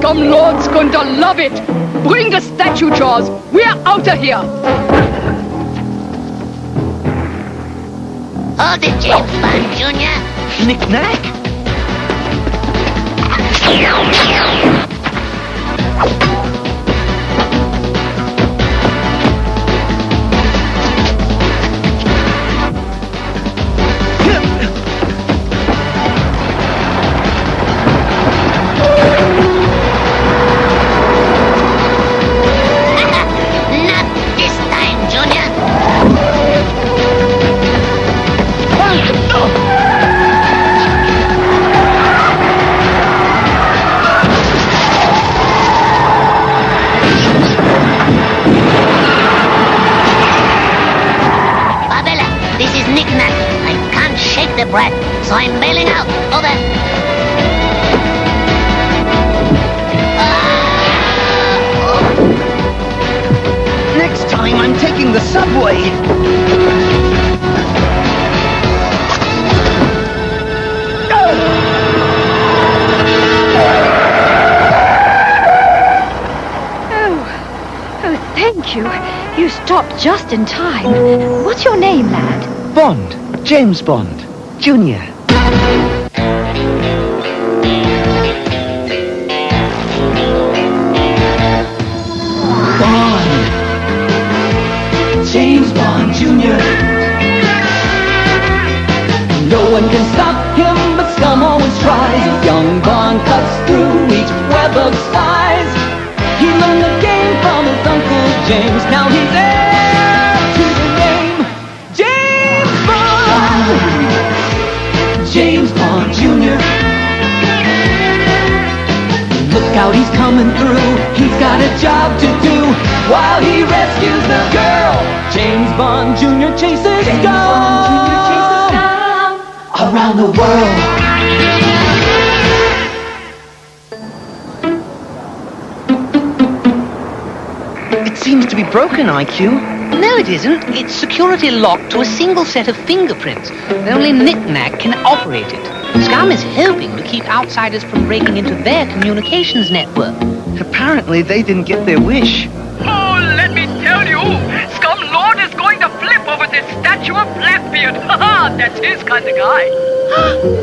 Scum Lord's going to love it. Bring the statue, Jaws. We're out of here. Hold it, James Bond Jr. Knick-knack? So I'm bailing out. Over. Next time I'm taking the subway. Oh, thank you. You stopped just in time. What's your name, lad? Bond. James Bond. Junior. Bond. James Bond Jr. No one can stop him, but Scum always tries. Young Bond cuts through each web of spies. He learned the game from his Uncle James. Now he's heir to the name James Bond. James Bond Jr. Look out, he's coming through. He's got a job to do while he rescues the girl. James Bond Jr. chases Scum around the world. It seems to be broken, IQ. No, it isn't. It's security locked to a single set of fingerprints. Only Knick-Knack can operate it. Scum is hoping to keep outsiders from breaking into their communications network. Apparently, they didn't get their wish. Oh, let me tell you, Scum Lord is going to flip over this statue of Blackbeard. Haha, that's his kind of guy.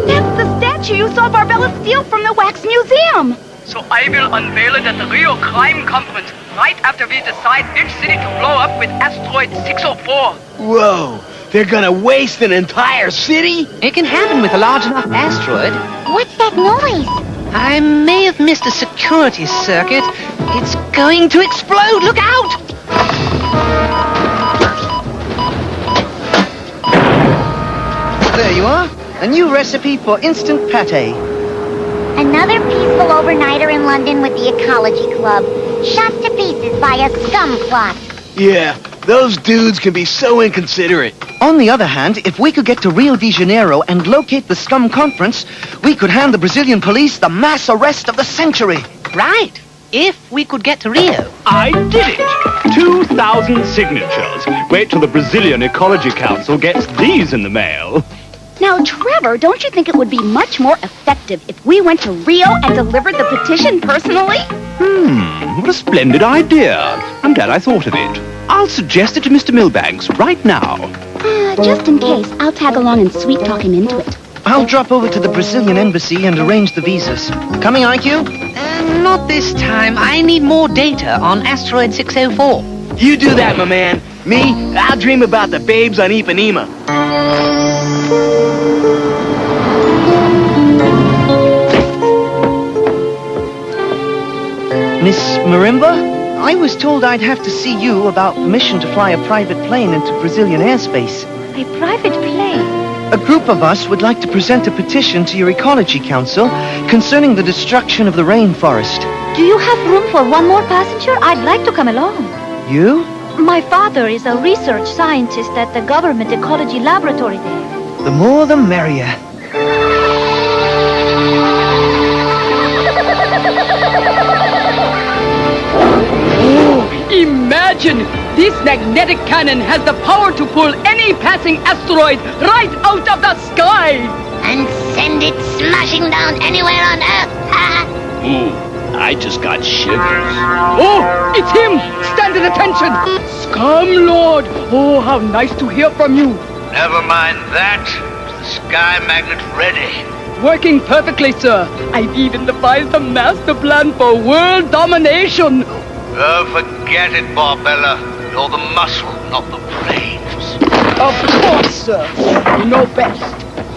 That's the statue you saw Barbella steal from the Wax Museum. So I will unveil it at the Rio Crime Conference, right after we decide which city to blow up with asteroid 604. Whoa, they're gonna waste an entire city? It can happen with a large enough asteroid. What's that noise? I may have missed a security circuit. It's going to explode. Look out! There you are. A new recipe for instant pâté. Another peaceful overnighter in London with the Ecology Club. Shot to pieces by a scum plot. Yeah, those dudes can be so inconsiderate. On the other hand, if we could get to Rio de Janeiro and locate the Scum Conference, we could hand the Brazilian police the mass arrest of the century. Right. If we could get to Rio. I did it! 2,000 signatures. Wait till the Brazilian Ecology Council gets these in the mail. Now, Trevor, don't you think it would be much more effective if we went to Rio and delivered the petition personally? What a splendid idea. I'm glad I thought of it. I'll suggest it to Mr. Milbanks right now. Just in case, I'll tag along and sweet-talk him into it. I'll drop over to the Brazilian embassy and arrange the visas. Coming, IQ? Not this time. I need more data on asteroid 604. You do that, my man. Me, I'll dream about the babes on Ipanema. Miss Marimba, I was told I'd have to see you about permission to fly a private plane into Brazilian airspace. A private plane? A group of us would like to present a petition to your Ecology Council concerning the destruction of the rainforest. Do you have room for one more passenger? I'd like to come along. You? My father is a research scientist at the government ecology laboratory there. The more the merrier. Imagine! This magnetic cannon has the power to pull any passing asteroid right out of the sky! And send it smashing down anywhere on Earth. Ooh, I I just got shivers. Oh, it's him! Stand at attention! Scum Lord! Oh, how nice to hear from you. Never mind that. Is the Sky Magnet ready? Working perfectly, sir. I've even devised a master plan for world domination. Oh, forget it, Barbella. You're the muscle, not the brains. Of course, sir. You know best.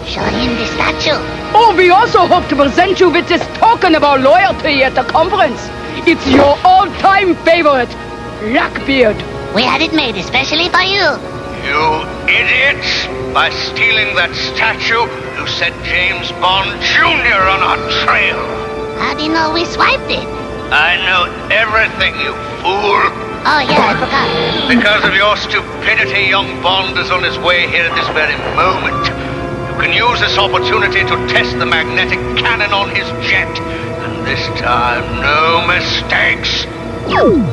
Show him the statue. Oh, we also hope to present you with this token of our loyalty at the conference. It's your all-time favorite, Blackbeard. We had it made especially for you. You idiots! By stealing that statue, you set James Bond Jr. on our trail. How do you know we swiped it? I know everything, you fool. Oh, yeah, I forgot. Because of your stupidity, young Bond is on his way here at this very moment. You can use this opportunity to test the magnetic cannon on his jet. And this time, no mistakes. Ooh,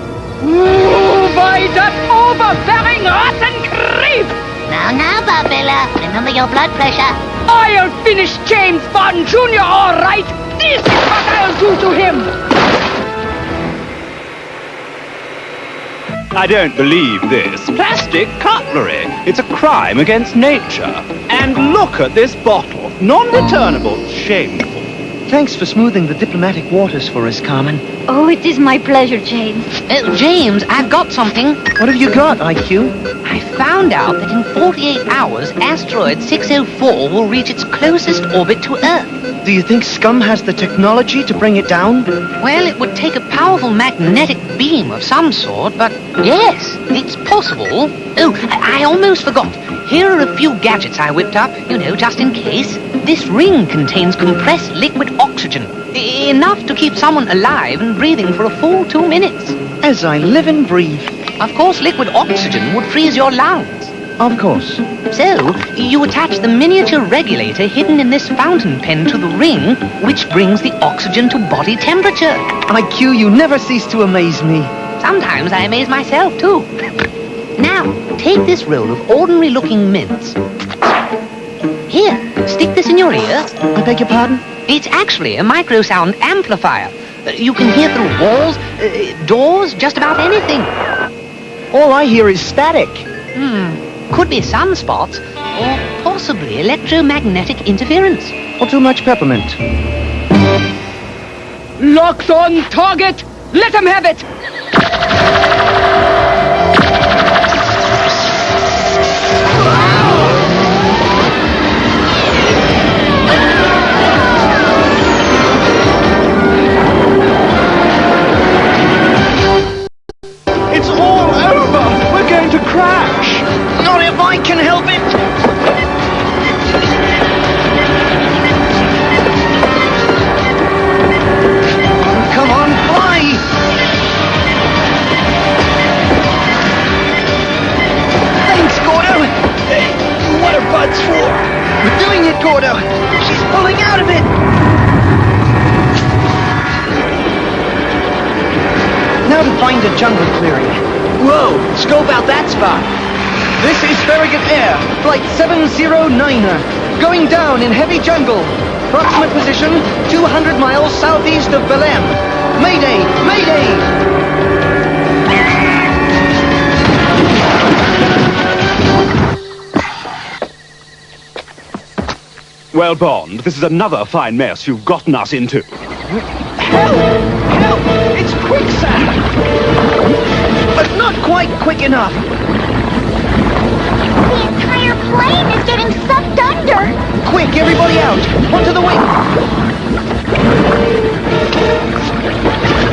by that overbearing rotten creep! Now, Barbella, remember your blood pressure. I'll finish James Bond Jr., all right! This is what I'll do to him! I don't believe this. Plastic cutlery. It's a crime against nature. And look at this bottle. Non-returnable. Shameful. Thanks for smoothing the diplomatic waters for us, Carmen. Oh, it is my pleasure, James. James, I've got something. What have you got, IQ? I found out that in 48 hours, asteroid 604 will reach its closest orbit to Earth. Do you think Scum has the technology to bring it down? Well, it would take a powerful magnetic beam of some sort, but yes, it's possible. Oh, I almost forgot. Here are a few gadgets I whipped up, just in case. This ring contains compressed liquid oxygen. Enough to keep someone alive and breathing for a full 2 minutes. As I live and breathe. Of course, liquid oxygen would freeze your lungs. Of course. So, you attach the miniature regulator hidden in this fountain pen to the ring, which brings the oxygen to body temperature. IQ, you never cease to amaze me. Sometimes I amaze myself, too. Now, take this roll of ordinary-looking mints. Here, stick this in your ear. I beg your pardon? It's actually a microsound amplifier. You can hear through walls, doors, just about anything. All I hear is static. Could be sunspots, or possibly electromagnetic interference. Or too much peppermint. Locked on target! Let him have it! It's all over! We're going to crash! Not if I can help it! Come on, fly! Thanks, Gordo! What are buds for? We're doing it, Gordo! She's pulling out of it! Now to find a jungle clearing. Whoa, scope out that spot. This is Farragut Air, flight 709er, going down in heavy jungle. Approximate position, 200 miles southeast of Belém. Mayday, mayday! Well, Bond, this is another fine mess you've gotten us into. Help! Help! It's quicksand! But not quite quick enough. The entire plane is getting sucked under. Quick, everybody out! Onto the wing!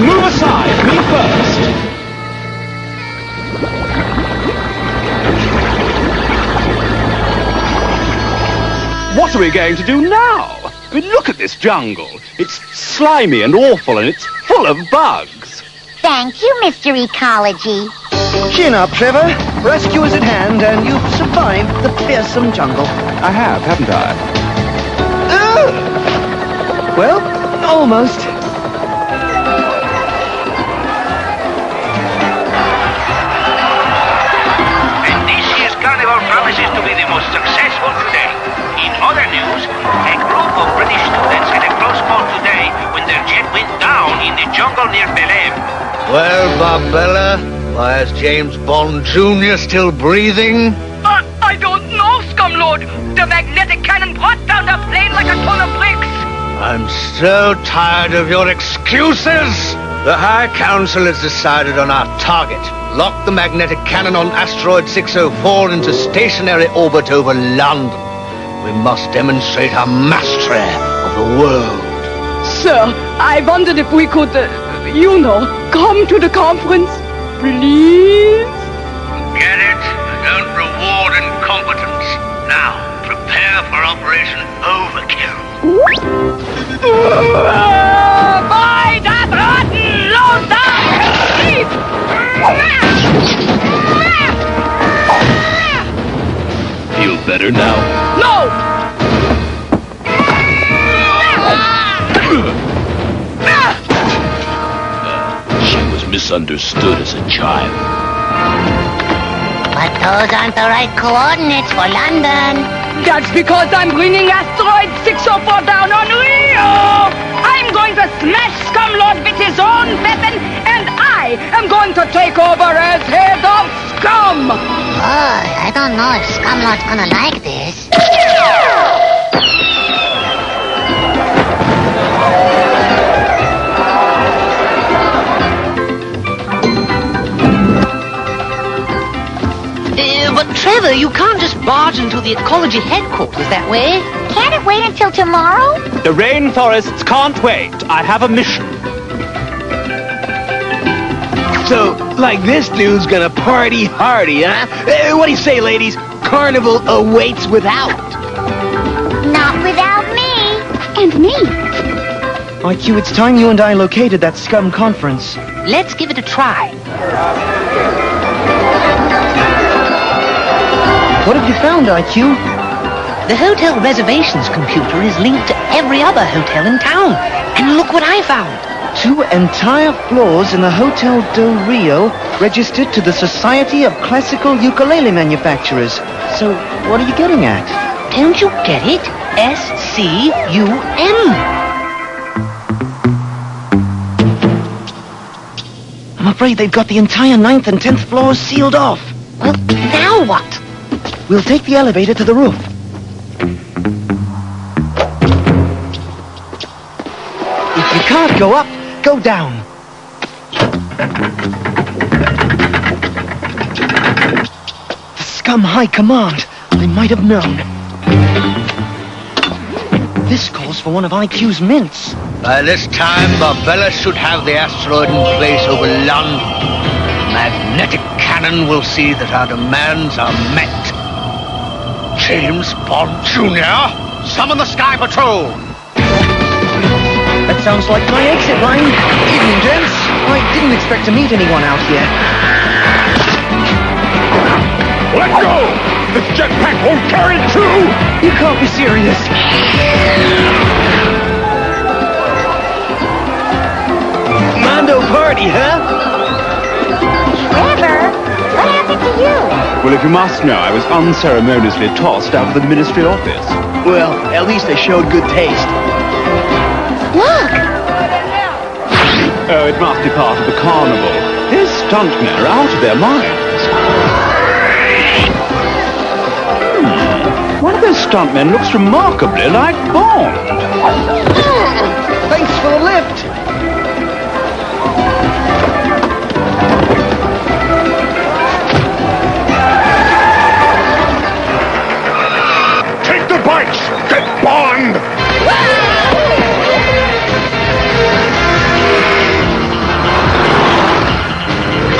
Move aside, me first. What are we going to do now? I mean, look at this jungle. It's slimy and awful, and it's full of bugs. Thank you, Mr. Ecology. Chin up, Trevor. Rescue is at hand, and you've survived the fearsome jungle. I have, haven't I? Well, almost. And this year's carnival promises to be the most successful today. In other news, a group of British students had a close call today when their jet went down in the jungle near Belém. Well, Barbella, why is James Bond Jr. still breathing? I don't know, Scumlord. The magnetic cannon brought down the plane like a ton of bricks. I'm so tired of your excuses! The High Council has decided on our target. Lock the magnetic cannon on asteroid 604 into stationary orbit over London. We must demonstrate our mastery of the world. Sir, I wondered if we could, come to the conference, please? Get it? Don't reward incompetence. Now, prepare for Operation Overkill. By that rotten low down sleep! Feel better now? No! She was misunderstood as a child. But those aren't the right coordinates for London. That's because I'm bringing asteroid 604 down on Rio! I'm going to smash Scumlord with his own weapon, and I am going to take over as head of Scum! Boy, I don't know if Scumlord's gonna like this. But Trevor, you can't just barge into the ecology headquarters that way. Can't it wait until tomorrow? The rainforests can't wait. I have a mission. So, like this dude's gonna party hardy, huh? What do you say, ladies? Carnival awaits without. Not without me. And me. IQ, it's time you and I located that scum conference. Let's give it a try. What have you found, IQ? The hotel reservations computer is linked to every other hotel in town. And look what I found. 2 entire floors in the Hotel del Rio registered to the Society of Classical Ukulele Manufacturers. So, what are you getting at? Don't you get it? SCUM. I'm afraid they've got the entire 9th and 10th floors sealed off. Well, now what? We'll take the elevator to the roof. If you can't go up, go down. The Scum High Command. I might have known. This calls for one of IQ's mints. By this time, Barbella should have the asteroid in place over London. The magnetic cannon will see that our demands are met. James Bond Jr., summon the Sky Patrol! That sounds like my exit line. Evening, gents. I didn't expect to meet anyone out here. Let go! This jetpack won't carry 2! You can't be serious. Mondo party, huh? Trevor, what happened to you? Well, if you must know, I was unceremoniously tossed out of the ministry office. Well, at least they showed good taste. Look! Oh, it must be part of the carnival. These stuntmen are out of their minds. One of those stuntmen looks remarkably like Bond. Thanks for the lift. Take the bikes! Get Bond!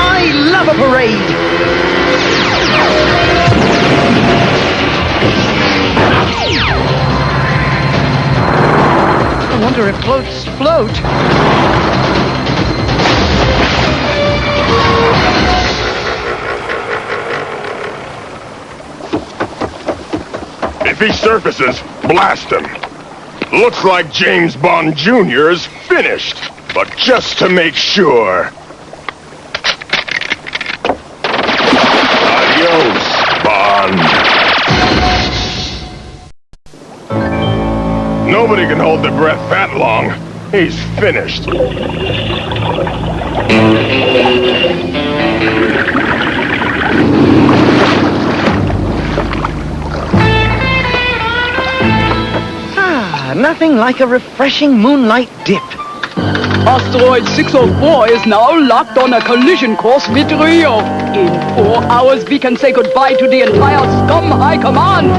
I love a parade. I wonder if floats float. If he surfaces, blast him. Looks like James Bond Jr. is finished. But just to make sure. Adios, Bond. Nobody can hold their breath that long. He's finished. nothing like a refreshing moonlight dip. Asteroid 604 is now locked on a collision course with Rio. In 4 hours, we can say goodbye to the entire Scum High Command.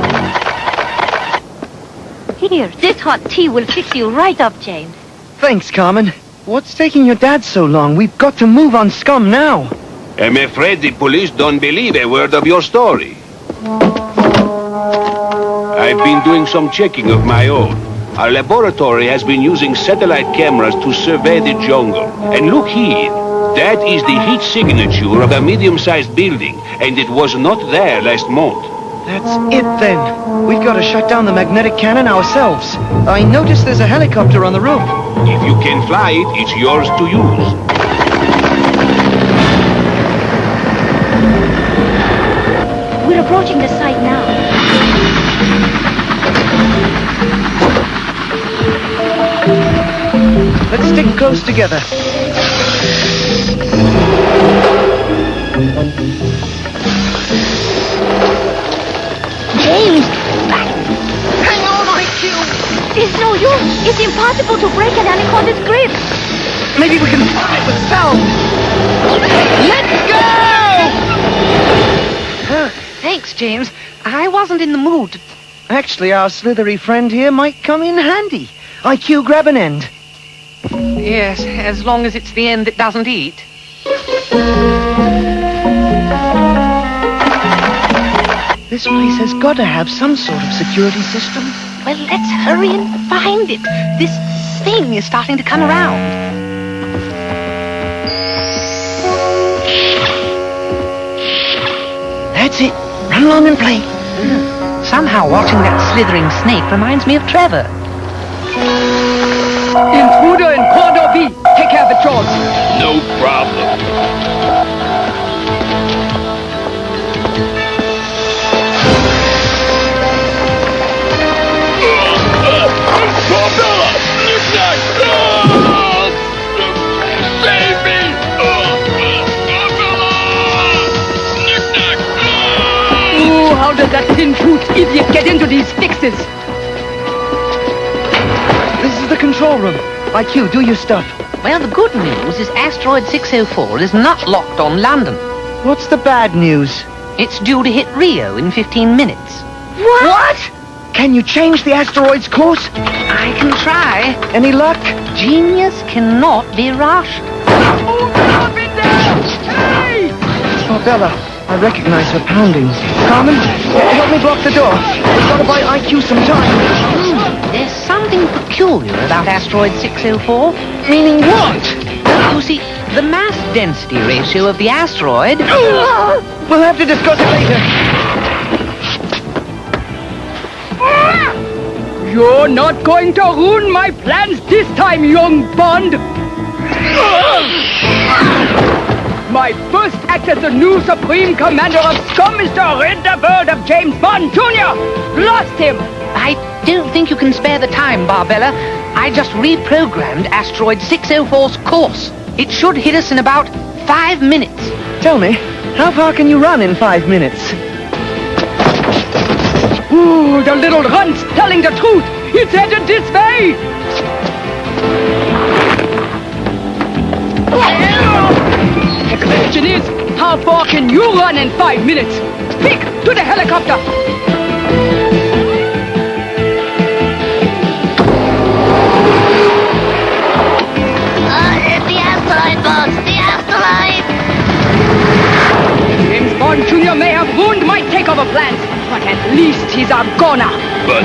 Here, this hot tea will fix you right up, James. Thanks, Carmen. What's taking your dad so long? We've got to move on Scum now. I'm afraid the police don't believe a word of your story. I've been doing some checking of my own. Our laboratory has been using satellite cameras to survey the jungle. And look here, that is the heat signature of a medium-sized building, and it was not there last month. That's it then. We've got to shut down the magnetic cannon ourselves. I noticed there's a helicopter on the roof. If you can fly it, it's yours to use. We're approaching the site now. Let's stick close together. James! Hang on, IQ! It's no use. It's impossible to break an anaconda's grip. Maybe we can fly it with sound. Let's go! Thanks, James. I wasn't in the mood. Actually, our slithery friend here might come in handy. IQ, grab an end. Yes, as long as it's the end that doesn't eat. This place has got to have some sort of security system. Well, let's hurry and find it. This thing is starting to come around. That's it. Run along and play. Somehow watching that slithering snake reminds me of Trevor. Intruder in Corridor B. Take care of it, George. No problem. Barbella! Knick-knack! Save me! Barbella! Knick-knack! Ooh, how does that thin-toothed idiot get into these fixes? This is the control room. IQ, do your stuff. Well, the good news is Asteroid 604 is not locked on London. What's the bad news? It's due to hit Rio in 15 minutes. What? Can you change the asteroid's course? I can try. Any luck? Genius cannot be rushed. Oh, stop it there! Hey! Barbella, I recognize her pounding. Carmen, help me block the door. We've got to buy IQ some time. There's something peculiar about Asteroid 604. Meaning what? You see, the mass density ratio of the asteroid... We'll have to discuss it later. You're not going to ruin my plans this time, young Bond! My first act as the new Supreme Commander of Scum is to rid the world of James Bond Jr. Lost him! I don't think you can spare the time, Barbella. I just reprogrammed Asteroid 604's course. It should hit us in about 5 minutes. Tell me, how far can you run in 5 minutes? Ooh, the little runt's telling the truth! It's headed this way! The question is, how far can you run in 5 minutes? Quick, to the helicopter! The asteroid, boss! The asteroid! James Bond Jr. may have ruined my takeover plans, but at least he's a goner. But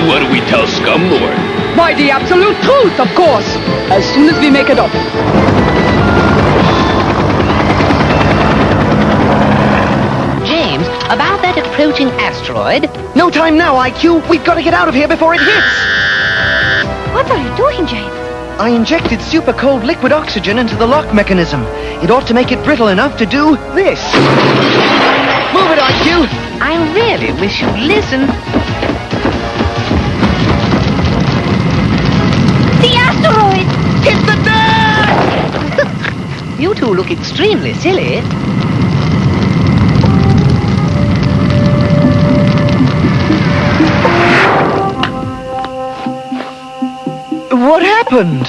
what do we tell Scum Lord? By the absolute truth, of course. As soon as we make it up. James, about that approaching asteroid... No time now, IQ. We've got to get out of here before it hits. What are you doing, James? I injected super cold liquid oxygen into the lock mechanism. It ought to make it brittle enough to do this. Move it, IQ. I really wish you'd listen. The asteroid! Hit the deck! You two look extremely silly. happened?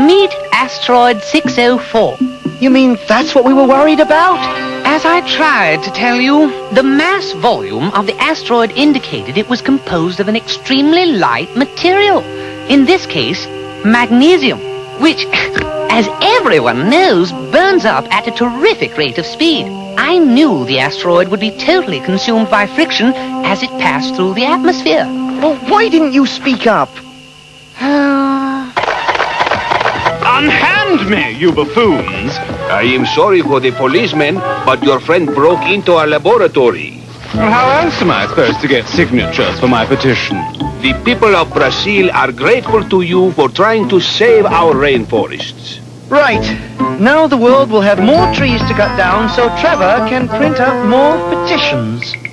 Meet asteroid 604. You mean that's what we were worried about? As I tried to tell you, the mass volume of the asteroid indicated it was composed of an extremely light material. In this case, magnesium, which, as everyone knows, burns up at a terrific rate of speed. I knew the asteroid would be totally consumed by friction as it passed through the atmosphere. Well, why didn't you speak up? Unhand me, you buffoons! I am sorry for the policeman, but your friend broke into our laboratory. Well, how else am I supposed to get signatures for my petition? The people of Brazil are grateful to you for trying to save our rainforests. Right. Now the world will have more trees to cut down so Trevor can print out more petitions.